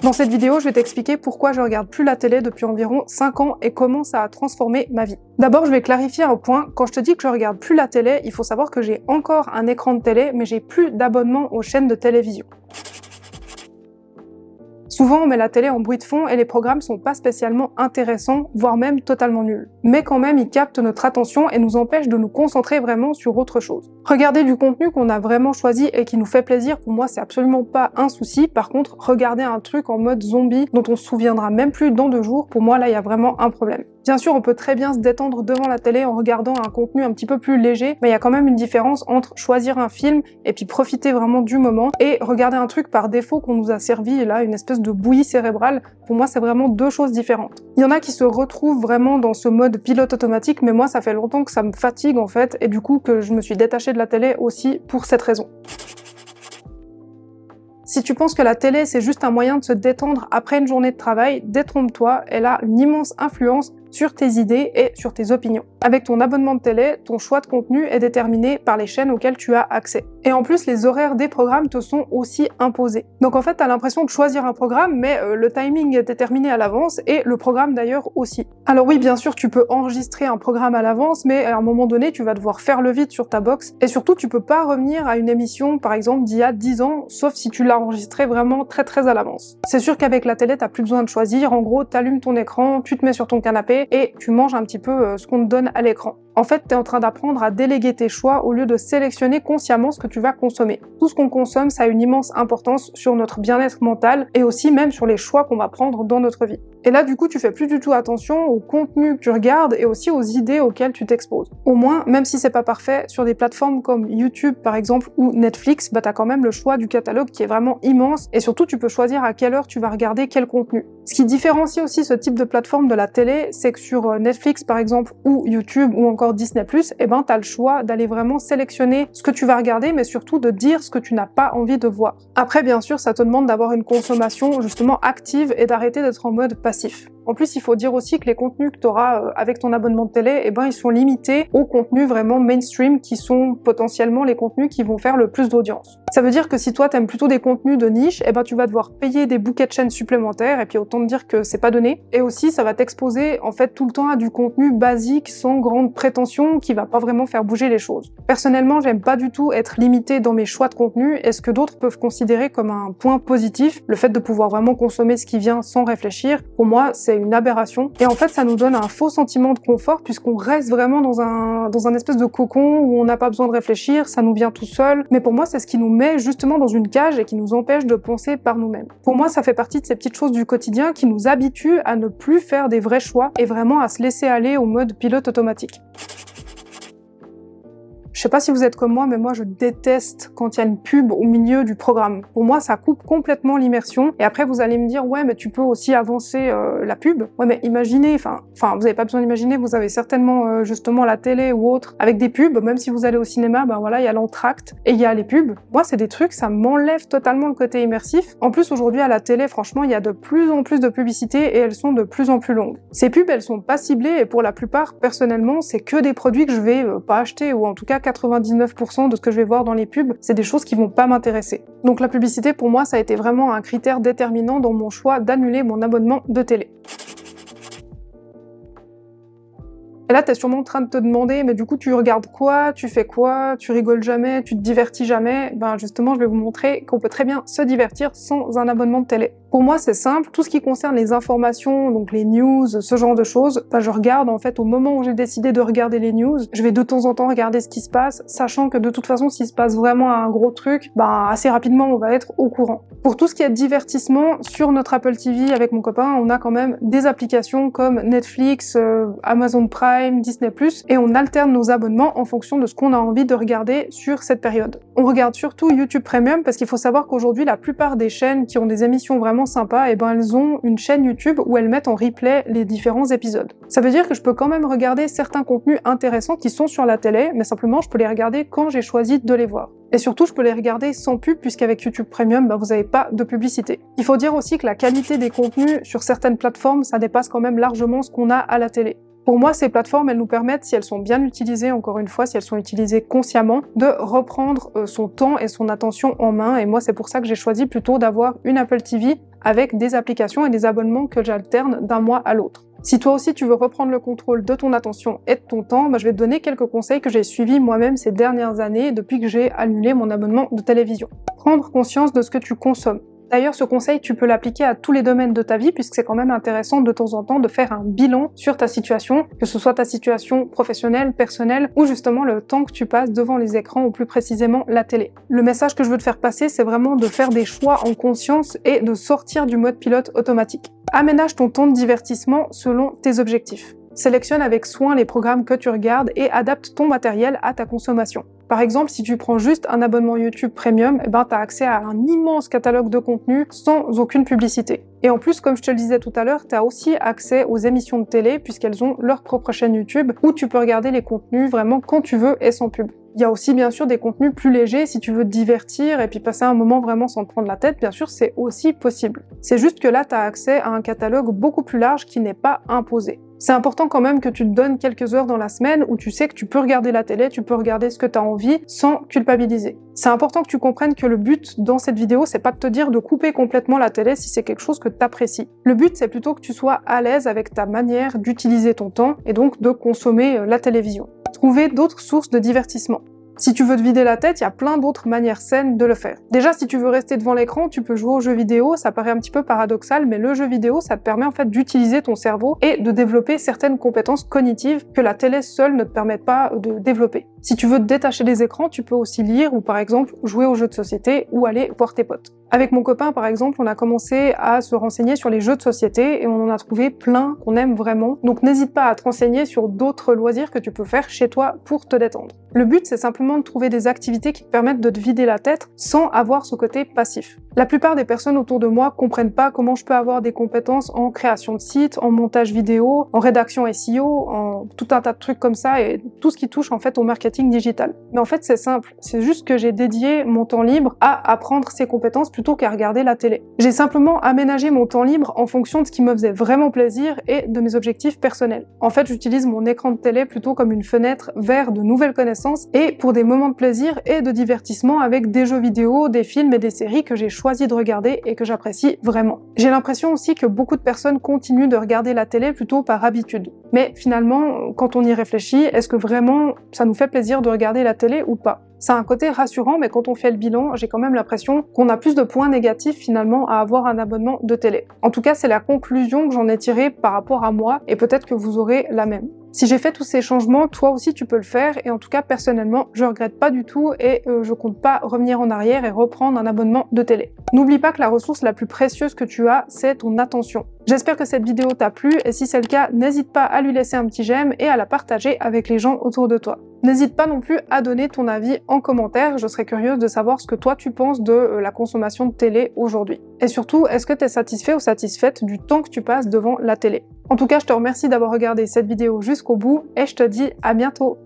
Dans cette vidéo, je vais t'expliquer pourquoi je regarde plus la télé depuis environ 5 ans et comment ça a transformé ma vie. D'abord, je vais clarifier un point. Quand je te dis que je regarde plus la télé, il faut savoir que j'ai encore un écran de télé, mais j'ai plus d'abonnement aux chaînes de télévision. Souvent, on met la télé en bruit de fond et les programmes sont pas spécialement intéressants, voire même totalement nuls. Mais quand même, ils captent notre attention et nous empêchent de nous concentrer vraiment sur autre chose. Regarder du contenu qu'on a vraiment choisi et qui nous fait plaisir, pour moi, c'est absolument pas un souci. Par contre, regarder un truc en mode zombie dont on se souviendra même plus dans 2 jours, pour moi, là, il y a vraiment un problème. Bien sûr, on peut très bien se détendre devant la télé en regardant un contenu un petit peu plus léger, mais il y a quand même une différence entre choisir un film et puis profiter vraiment du moment et regarder un truc par défaut qu'on nous a servi, et là, une espèce de bouillie cérébrale. Pour moi, c'est vraiment 2 choses différentes. Il y en a qui se retrouvent vraiment dans ce mode pilote automatique, mais moi, ça fait longtemps que ça me fatigue en fait, et du coup que je me suis détachée de la télé aussi pour cette raison. Si tu penses que la télé c'est juste un moyen de se détendre après une journée de travail, détrompe-toi, elle a une immense influence sur tes idées et sur tes opinions. Avec ton abonnement de télé, ton choix de contenu est déterminé par les chaînes auxquelles tu as accès. Et en plus, les horaires des programmes te sont aussi imposés. Donc en fait, tu as l'impression de choisir un programme, mais le timing est déterminé à l'avance et le programme d'ailleurs aussi. Alors oui, bien sûr, tu peux enregistrer un programme à l'avance, mais à un moment donné, tu vas devoir faire le vide sur ta box. Et surtout, tu peux pas revenir à une émission, par exemple, d'il y a 10 ans, sauf si tu l'as enregistré vraiment très à l'avance. C'est sûr qu'avec la télé, t'as plus besoin de choisir. En gros, t'allumes ton écran, tu te mets sur ton canapé et tu manges un petit peu ce qu'on te donne à l'écran. En fait, tu es en train d'apprendre à déléguer tes choix au lieu de sélectionner consciemment ce que tu vas consommer. Tout ce qu'on consomme, ça a une immense importance sur notre bien-être mental et aussi même sur les choix qu'on va prendre dans notre vie. Et là, du coup, tu fais plus du tout attention au contenu que tu regardes et aussi aux idées auxquelles tu t'exposes. Au moins, même si c'est pas parfait, sur des plateformes comme YouTube par exemple ou Netflix, t'as quand même le choix du catalogue qui est vraiment immense et surtout tu peux choisir à quelle heure tu vas regarder quel contenu. Ce qui différencie aussi ce type de plateforme de la télé, c'est que sur Netflix par exemple ou YouTube ou encore Disney+, t'as le choix d'aller vraiment sélectionner ce que tu vas regarder, mais surtout de dire ce que tu n'as pas envie de voir. Après, bien sûr, ça te demande d'avoir une consommation justement active et d'arrêter d'être en mode passif. En plus, il faut dire aussi que les contenus que tu auras avec ton abonnement de télé, ils sont limités aux contenus vraiment mainstream qui sont potentiellement les contenus qui vont faire le plus d'audience. Ça veut dire que si toi t'aimes plutôt des contenus de niche, tu vas devoir payer des bouquets de chaînes supplémentaires et puis autant te dire que c'est pas donné. Et aussi, ça va t'exposer en fait tout le temps à du contenu basique sans grande prétention qui va pas vraiment faire bouger les choses. Personnellement, j'aime pas du tout être limitée dans mes choix de contenu et ce que d'autres peuvent considérer comme un point positif, le fait de pouvoir vraiment consommer ce qui vient sans réfléchir. Pour moi, c'est une aberration. Et en fait, ça nous donne un faux sentiment de confort puisqu'on reste vraiment dans un espèce de cocon où on n'a pas besoin de réfléchir, ça nous vient tout seul. Mais pour moi, c'est ce qui nous met justement dans une cage et qui nous empêche de penser par nous-mêmes. Pour moi, ça fait partie de ces petites choses du quotidien qui nous habituent à ne plus faire des vrais choix et vraiment à se laisser aller au mode pilote automatique. Je sais pas si vous êtes comme moi, mais moi je déteste quand il y a une pub au milieu du programme. Pour moi, ça coupe complètement l'immersion. Et après, vous allez me dire, ouais, mais tu peux aussi avancer la pub. Ouais, mais imaginez, enfin, vous avez pas besoin d'imaginer, vous avez certainement justement la télé ou autre avec des pubs. Même si vous allez au cinéma, il y a l'entracte et il y a les pubs. Moi, c'est des trucs, ça m'enlève totalement le côté immersif. En plus, aujourd'hui à la télé, franchement, il y a de plus en plus de publicités et elles sont de plus en plus longues. Ces pubs, elles sont pas ciblées et pour la plupart, personnellement, c'est que des produits que je vais pas acheter ou en tout cas 99% de ce que je vais voir dans les pubs, c'est des choses qui vont pas m'intéresser. Donc la publicité, pour moi, ça a été vraiment un critère déterminant dans mon choix d'annuler mon abonnement de télé. Et là, t'es sûrement en train de te demander, mais du coup, tu regardes quoi? Tu fais quoi? Tu rigoles jamais? Tu te divertis jamais? Justement, je vais vous montrer qu'on peut très bien se divertir sans un abonnement de télé. Pour moi, c'est simple. Tout ce qui concerne les informations, donc les news, ce genre de choses, je regarde en fait au moment où j'ai décidé de regarder les news. Je vais de temps en temps regarder ce qui se passe, sachant que de toute façon, s'il se passe vraiment un gros truc, assez rapidement, on va être au courant. Pour tout ce qui est divertissement, sur notre Apple TV avec mon copain, on a quand même des applications comme Netflix, Amazon Prime, Disney+, et on alterne nos abonnements en fonction de ce qu'on a envie de regarder sur cette période. On regarde surtout YouTube Premium parce qu'il faut savoir qu'aujourd'hui, la plupart des chaînes qui ont des émissions vraiment sympas, elles ont une chaîne YouTube où elles mettent en replay les différents épisodes. Ça veut dire que je peux quand même regarder certains contenus intéressants qui sont sur la télé, mais simplement je peux les regarder quand j'ai choisi de les voir. Et surtout, je peux les regarder sans pub puisqu'avec YouTube Premium, vous n'avez pas de publicité. Il faut dire aussi que la qualité des contenus sur certaines plateformes, ça dépasse quand même largement ce qu'on a à la télé. Pour moi, ces plateformes, elles nous permettent, si elles sont bien utilisées, encore une fois, si elles sont utilisées consciemment, de reprendre son temps et son attention en main. Et moi, c'est pour ça que j'ai choisi plutôt d'avoir une Apple TV avec des applications et des abonnements que j'alterne d'un mois à l'autre. Si toi aussi tu veux reprendre le contrôle de ton attention et de ton temps, je vais te donner quelques conseils que j'ai suivis moi-même ces dernières années depuis que j'ai annulé mon abonnement de télévision. Prendre conscience de ce que tu consommes. D'ailleurs, ce conseil, tu peux l'appliquer à tous les domaines de ta vie puisque c'est quand même intéressant de temps en temps de faire un bilan sur ta situation, que ce soit ta situation professionnelle, personnelle ou justement le temps que tu passes devant les écrans ou plus précisément la télé. Le message que je veux te faire passer, c'est vraiment de faire des choix en conscience et de sortir du mode pilote automatique. Aménage ton temps de divertissement selon tes objectifs. Sélectionne avec soin les programmes que tu regardes et adapte ton matériel à ta consommation. Par exemple, si tu prends juste un abonnement YouTube Premium, tu as accès à un immense catalogue de contenu sans aucune publicité. Et en plus, comme je te le disais tout à l'heure, tu as aussi accès aux émissions de télé puisqu'elles ont leur propre chaîne YouTube où tu peux regarder les contenus vraiment quand tu veux et sans pub. Il y a aussi bien sûr des contenus plus légers si tu veux te divertir et puis passer un moment vraiment sans te prendre la tête, bien sûr c'est aussi possible. C'est juste que là tu as accès à un catalogue beaucoup plus large qui n'est pas imposé. C'est important quand même que tu te donnes quelques heures dans la semaine où tu sais que tu peux regarder la télé, tu peux regarder ce que tu as envie sans culpabiliser. C'est important que tu comprennes que le but dans cette vidéo, c'est pas de te dire de couper complètement la télé si c'est quelque chose que tu apprécies. Le but, c'est plutôt que tu sois à l'aise avec ta manière d'utiliser ton temps et donc de consommer la télévision. Trouver d'autres sources de divertissement. Si tu veux te vider la tête, il y a plein d'autres manières saines de le faire. Déjà, si tu veux rester devant l'écran, tu peux jouer aux jeux vidéo, ça paraît un petit peu paradoxal, mais le jeu vidéo, ça te permet en fait d'utiliser ton cerveau et de développer certaines compétences cognitives que la télé seule ne te permet pas de développer. Si tu veux te détacher des écrans, tu peux aussi lire ou par exemple jouer aux jeux de société ou aller voir tes potes. Avec mon copain par exemple, on a commencé à se renseigner sur les jeux de société et on en a trouvé plein qu'on aime vraiment. Donc n'hésite pas à te renseigner sur d'autres loisirs que tu peux faire chez toi pour te détendre. Le but, c'est simplement de trouver des activités qui te permettent de te vider la tête sans avoir ce côté passif. La plupart des personnes autour de moi comprennent pas comment je peux avoir des compétences en création de sites, en montage vidéo, en rédaction SEO, en tout un tas de trucs comme ça et tout ce qui touche en fait au marketing digital. Mais en fait, c'est simple. C'est juste que j'ai dédié mon temps libre à apprendre ces compétences plutôt qu'à regarder la télé. J'ai simplement aménagé mon temps libre en fonction de ce qui me faisait vraiment plaisir et de mes objectifs personnels. En fait, j'utilise mon écran de télé plutôt comme une fenêtre vers de nouvelles connaissances et pour des moments de plaisir et de divertissement avec des jeux vidéo, des films et des séries que j'ai choisi de regarder et que j'apprécie vraiment. J'ai l'impression aussi que beaucoup de personnes continuent de regarder la télé plutôt par habitude. Mais finalement, quand on y réfléchit, est-ce que vraiment ça nous fait plaisir de regarder la télé ou pas ? C'est un côté rassurant, mais quand on fait le bilan, j'ai quand même l'impression qu'on a plus de points négatifs finalement à avoir un abonnement de télé. En tout cas, c'est la conclusion que j'en ai tirée par rapport à moi, et peut-être que vous aurez la même. Si j'ai fait tous ces changements, toi aussi tu peux le faire, et en tout cas personnellement, je regrette pas du tout et je compte pas revenir en arrière et reprendre un abonnement de télé. N'oublie pas que la ressource la plus précieuse que tu as, c'est ton attention. J'espère que cette vidéo t'a plu, et si c'est le cas, n'hésite pas à lui laisser un petit j'aime et à la partager avec les gens autour de toi. N'hésite pas non plus à donner ton avis en commentaire, je serais curieuse de savoir ce que toi tu penses de la consommation de télé aujourd'hui. Et surtout, est-ce que tu es satisfait ou satisfaite du temps que tu passes devant la télé ? En tout cas, je te remercie d'avoir regardé cette vidéo jusqu'au bout et je te dis à bientôt.